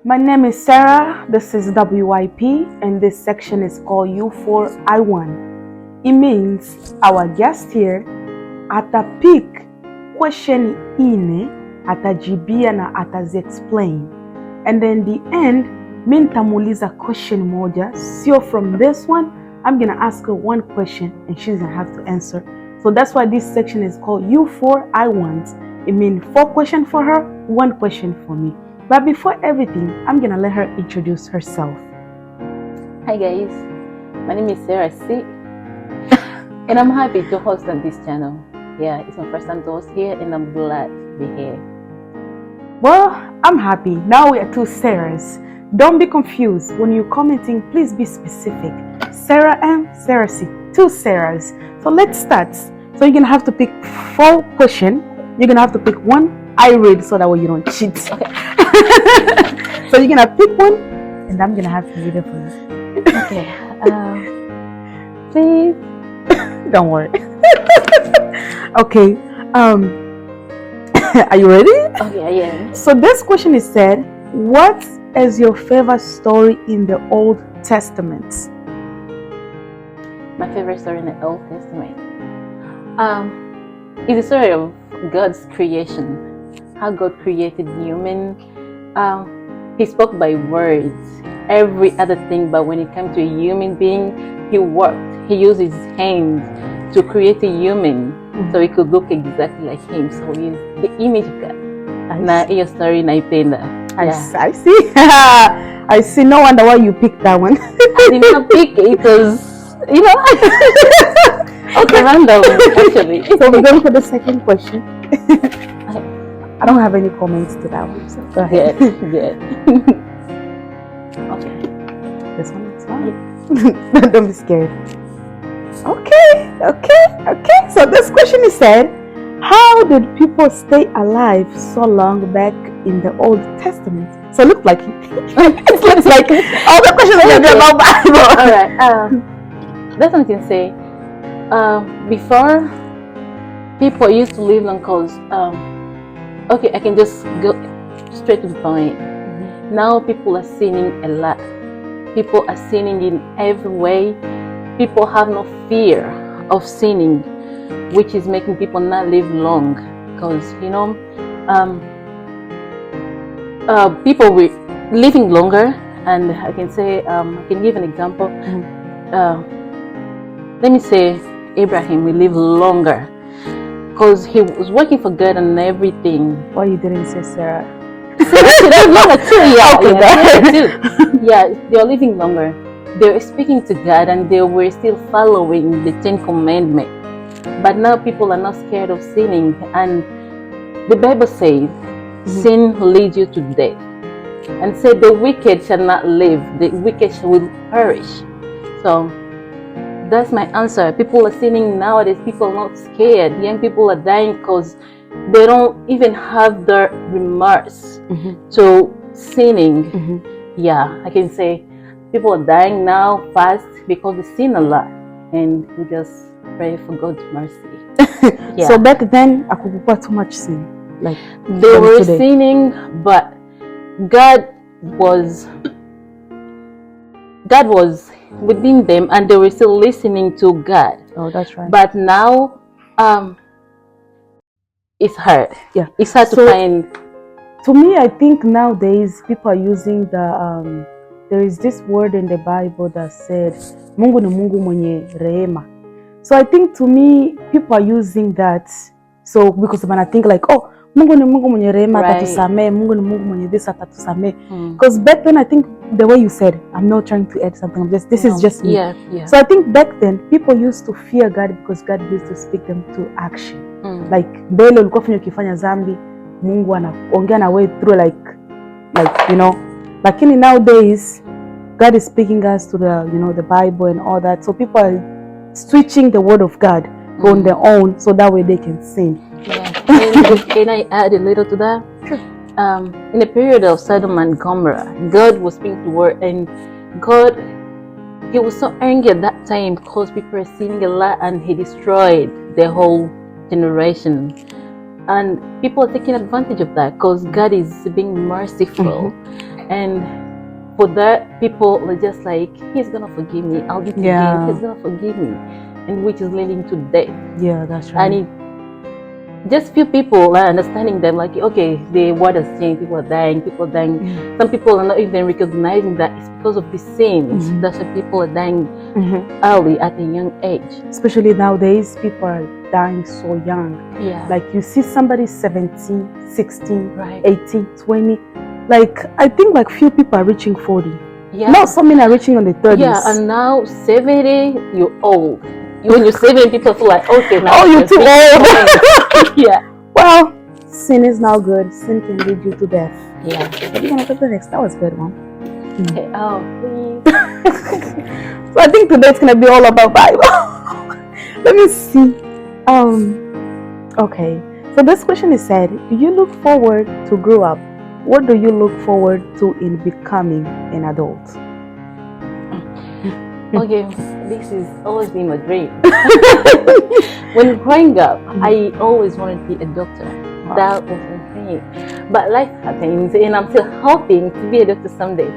My name is Sarah, this is WIP, and this section is called U4I1. It means our guest here atapick question ine, atajibia na atazi-explain. And then the end, mi nitamuuliza question moja, sio from this one, I'm gonna ask her one question and she's gonna have to answer. So that's why this section is called U4I1. It means 4 questions for her, 1 question for me. But before everything, I'm gonna let her introduce herself. Hi guys, my name is Sarah C. And I'm happy to host on this channel. Yeah, it's my first time to host here and I'm glad to be here. Well, I'm happy. Now we are 2 Sarahs. Don't be confused. When you're commenting, please be specific. Sarah M, Sarah C, 2 Sarahs. So let's start. So you're gonna have to pick 4 questions. You're gonna have to pick 1 I read so that way you don't cheat. Okay. So you're gonna pick 1 and I'm gonna have to read it for you. Okay. Please. Don't worry. Okay. Are you ready? Okay, I am. So this question is said, what is your favorite story in the Old Testament? My favorite story in the Old Testament. It's the story of God's creation. How God created human. He spoke by words, every other thing, but when it comes to a human being, he worked. He used his hands to create a human, so he could look exactly like him. So he's the image of God. Na hiyo story naipenda. I see. I see. No wonder why you picked that one. I did not pick it because, you know, okay, random actually. So we're going for the second question. I don't have any comments to that one, so go ahead. Good. Okay. This one is fine. Don't be scared. Okay. So this question is said, how did people stay alive so long back in the Old Testament? So it looks like it looks like all the questions are going to be about Bible. All right. That's what I can say. Before, people used to live long because, okay, I can just go straight to the point. Now people are sinning a lot. People are sinning in every way. People have no fear of sinning, which is making people not live long. Because, you know, people were living longer, and I can say, I can give an example. Let me say, Abraham will live longer because he was working for God and everything. Why you didn't say Sarah? Longer too, yeah. Okay, yeah, they're living longer. They were speaking to God and they were still following the 10 Commandments. But now people are not scared of sinning, and the Bible says, sin leads you to death. And said the wicked shall not live, the wicked will perish. So that's my answer. People are sinning nowadays. People are not scared. Young people are dying because they don't even have the remorse to sinning. Yeah, I can say people are dying now fast because they sin a lot, and we just pray for God's mercy. Yeah. So back then, I could put too much sin. Like they were sinning, but God was within them, and they were still listening to God. Oh, that's right. But now, it's hard. Yeah, it's hard to find. To me, I think nowadays people are using the there is this word in the Bible that said Mungu ni Mungu mwenye rehema. So I think to me people are using that. So because when I think like, oh, Mungu ni Mungu mwenye rehema atatusamee, Mungu ni Mungu mwenye this atatusamee. Because back then I think the way you said, I'm not trying to add something. This is just me. Yeah. So I think back then people used to fear God because God used to speak them to action. Like mbele ulikuwa fanya ukifanya zambi, Mungu anaongea na way through like you know. Lakini nowadays God is speaking us to the the Bible and all that. So people are switching the word of God on their own so that way they can sin. Yeah. Can I add a little to that? Sure. In the period of Sodom and Gomorrah, God was speaking to word, and God, he was so angry at that time because people were sinning a lot, and he destroyed the whole generation. And people are taking advantage of that because God is being merciful. And for that, people are just like, he's gonna forgive me. I'll be forgiven. He's gonna forgive me, and which is leading to death. Yeah, that's right. And just few people are understanding them, like, okay, the world has changed. People are dying. Some people are not even recognizing that it's because of the sins. That's why people are dying early at a young age. Especially nowadays, people are dying so young. Yeah. Like you see somebody 17, 16, Right. 18, 20. Like I think like few people are reaching 40. Yeah. Not so many are reaching on the 30s. Yeah, and now 70, you're old. When you're 70, people feel like, okay, now you're too old. Yeah. Well, sin is not good. Sin can lead you to death. Yeah. What are you gonna do next? That was a good one. Okay, oh, please. So I think today it's gonna be all about Bible. Let me see. Okay. So this question is said, do you look forward to grow up? What do you look forward to in becoming an adult? Okay, this has always been my dream. When growing up, I always wanted to be a doctor. Wow. That was my dream. But life happens, and I'm still hoping to be a doctor someday.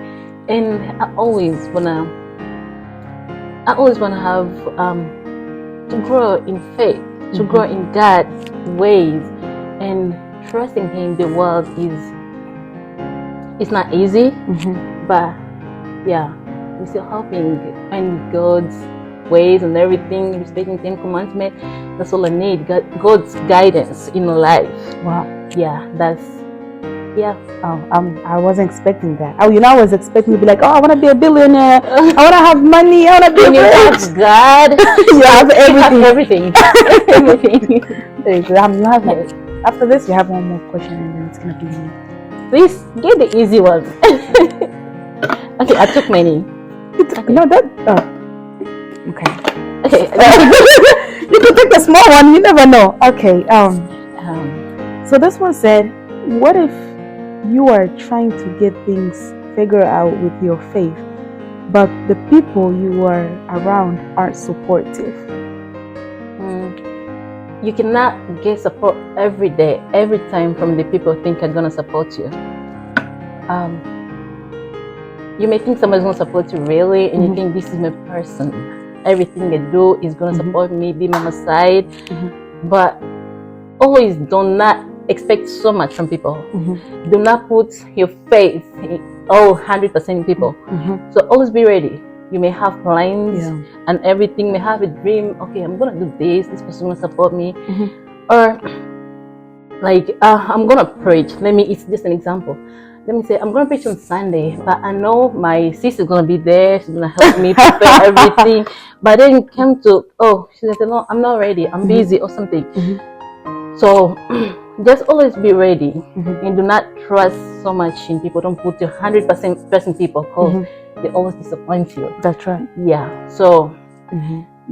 And I always wanna have to grow in faith, to grow in God's ways, and trusting Him. The world is not easy, but yeah, we're still hoping in God's ways and everything, respecting 10 commandments. That's all I need. God's guidance in life. Wow. Yeah, Oh, I wasn't expecting that. Oh, I was expecting to be like, oh, I want to be a billionaire. I want to have money. I want to be when you rich. have God, You have everything. Everything. There you go. You have like, after this, you have one more question, and then it's gonna be me. Please get the easy one. Okay, I took many. Okay. No, that. Okay. Okay. You can take the small one. You never know. Okay. So this one said, what if you are trying to get things figured out with your faith, but the people you are around aren't supportive? You cannot get support every day, every time from the people who think are gonna support you. You may think somebody's gonna support you really, and you think this is my person. Everything I do is gonna support me, be by my side. But always do not expect so much from people. Do not put your faith in 100% in people. So always be ready. You may have plans and everything, may have a dream. Okay, I'm gonna do this. This person will support me, or like I'm gonna preach. It's just an example. Let me say I'm gonna preach on Sunday, but I know my sister's gonna be there. She's gonna help me prepare everything. But then it came to she said, no, I'm not ready. I'm busy or something. So just always be ready and do not trust so much in people. Don't put your 100% trust in people, because they always disappoint you. That's right. Yeah. So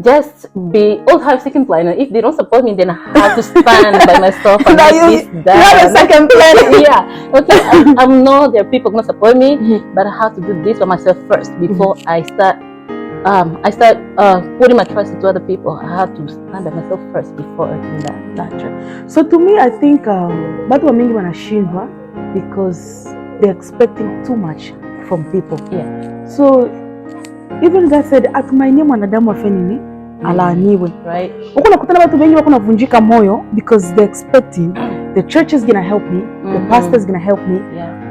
just have second plan. If they don't support me, then I have to stand by myself and Now you have a second plan. Yeah. Okay. I know there are people gonna support me, but I have to do this for myself first before I start putting my trust into other people. I have to stand by myself first before doing that. That's right. So to me, I think watu wengi wanashindwa because they're expecting too much from people. Yeah. So even God said, atumainie mwanadamu afe nini? Alaaniwe. Right. Uko nakutana watu wengi wako navunjika moyo because they're expecting the church is gonna help me, the pastor is gonna help me,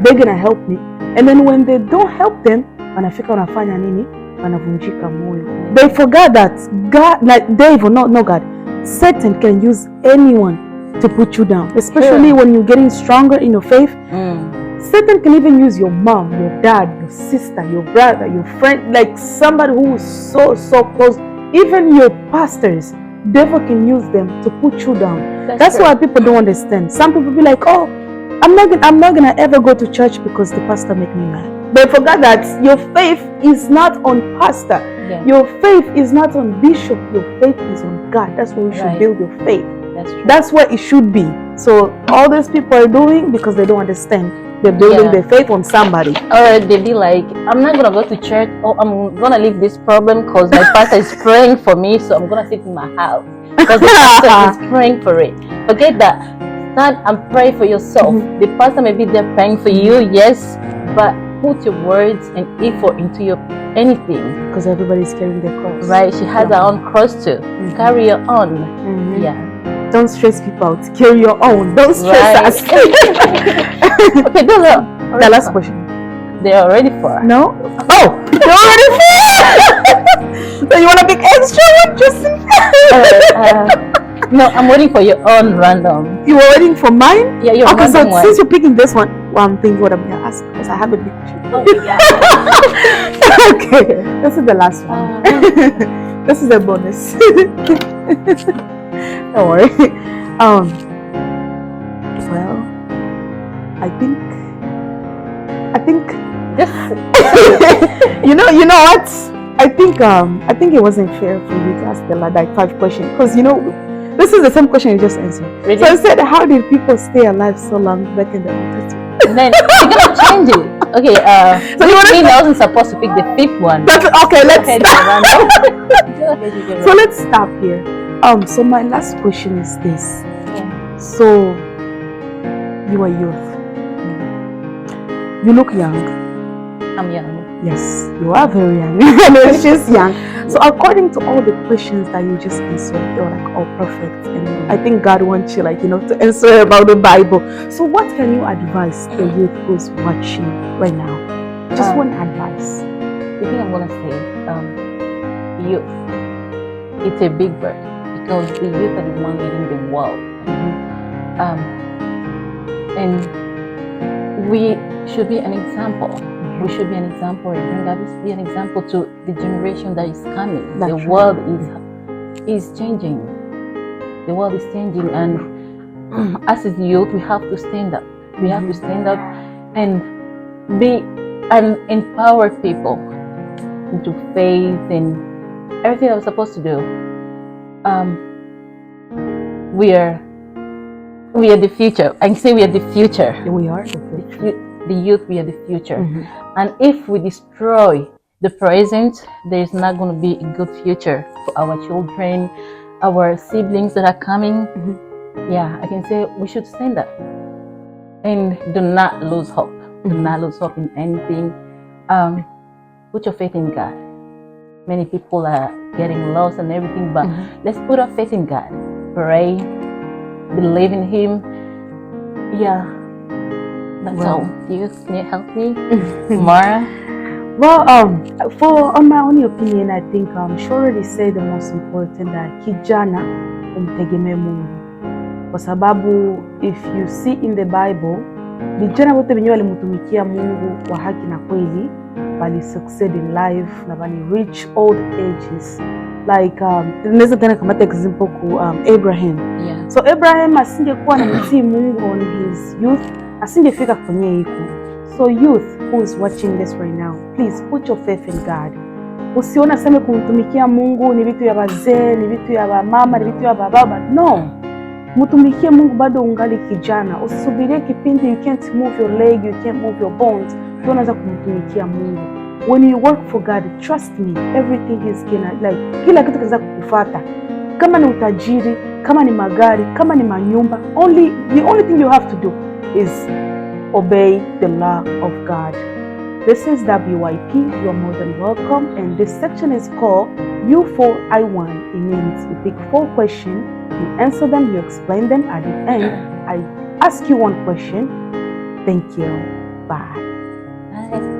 they're gonna help me, and then when they don't help them, wanafika wanafanya nini? Wanavunjika moyo. They forgot that God, like devil, not God, Satan can use anyone to put you down, especially when you're getting stronger in your faith. Satan can even use your mom, your dad, your sister, your brother, your friend, like somebody who is so close. Even your pastors, devil can use them to put you down. That's why people don't understand. Some people be like, oh, I'm not gonna ever go to church because the pastor make me mad. But forget that your faith is not on pastor. Your faith is not on bishop. Your faith is on God. That's where you should build your faith. That's true. That's what it should be. So all these people are doing because they don't understand. They're building their faith on somebody. Or they be like, I'm not gonna go to church, or I'm gonna leave this problem because my pastor is praying for me, so I'm gonna sit in my house because the pastor is praying for it. Forget that. Stand and pray for yourself. The pastor may be there praying for you, yes, but put your words and effort into your anything. Because everybody's carrying their cross. Right? She has her own cross too. Carry your own. Yeah. Don't stress people out. Carry your own. Don't stress us. Okay, those are The last question. They are ready for. No? Oh, you're ready for So you want to pick extra one, Justin? No, I'm waiting for your own random. You were waiting for mine? Yeah, your okay, so random one. since you're picking this one, well, I'm thinking what I'm going to ask because I have a big question. Oh, yeah. Okay, this is the last one. This is a bonus. Don't worry. Well, I think Just you know what? I think it wasn't fair for you to ask the like 5 questions because this is the same question you just answered. Really? So I said, how did people stay alive so long back in the Old Testament? and then you're gonna change it. Okay, So you want I to wasn't supposed to pick the 5th one. okay, let's Okay, start. random. So let's stop here. So my last question is this. Yeah. So you are youth. You look young. I'm young. Yes, you are very young. And she's young. So according to all the questions that you just answered, they were like all perfect. And I think God wants you to answer about the Bible. So what can you advise the youth who's watching right now? Just one advice. The thing I'm gonna say, youth, it's a big word because the youth are the one leading the world. And we should be an example. We should be an example. And God is be an example to the generation that is coming. That's the right. world is changing. The world is changing, and as a youth, we have to stand up. We have to stand up and be and empower people into faith and everything that we're supposed to do. We are the future. I can say we are the future. We are. The youth, we are the future. And if we destroy the present, there is not going to be a good future for our children, our siblings that are coming. Yeah, I can say we should stand up and do not lose hope. Do not lose hope in anything. Put your faith in God. Many people are getting lost and everything, but let's put our faith in God. Pray, believe in Him. Yeah. That's all. You can you help me, Mara? Well, on my own opinion, I think she already said the most important that kijana umtegemee Mungu, kwa sababu if you see in the Bible, vijana wote wenyewe walimtumikia Mungu kwa haki na kweli, bali succeed in life na bali reach old ages. Like tunaweza tena kamata example ku Abraham. Yeah. So Abraham asingekuwa na mtii Mungu on his youth, asingefika kwenye hiko. So youth who is watching this right now, please put your faith in God. Usiona sema kumtumikia Mungu ni vitu ya wazee, ni vitu ya mama, ni vitu ya baba. No. Mtumikie Mungu bado ungali kijana. Usisubirie kipindi you can't move your leg, you can't move your bones. Unaanza kumtumikia Mungu. When you work for God, trust me, everything is gonna kila kitu kinaweza kukufuata. Kama ni utajiri, kama ni magari, kama ni manyumba, the only thing you have to do is obey the law of God. This is WYP. You are more than welcome. And this section is called U4I1. It means you pick 4 questions, you answer them, you explain them. At the end, I ask you one question. Thank you. Bye. Bye.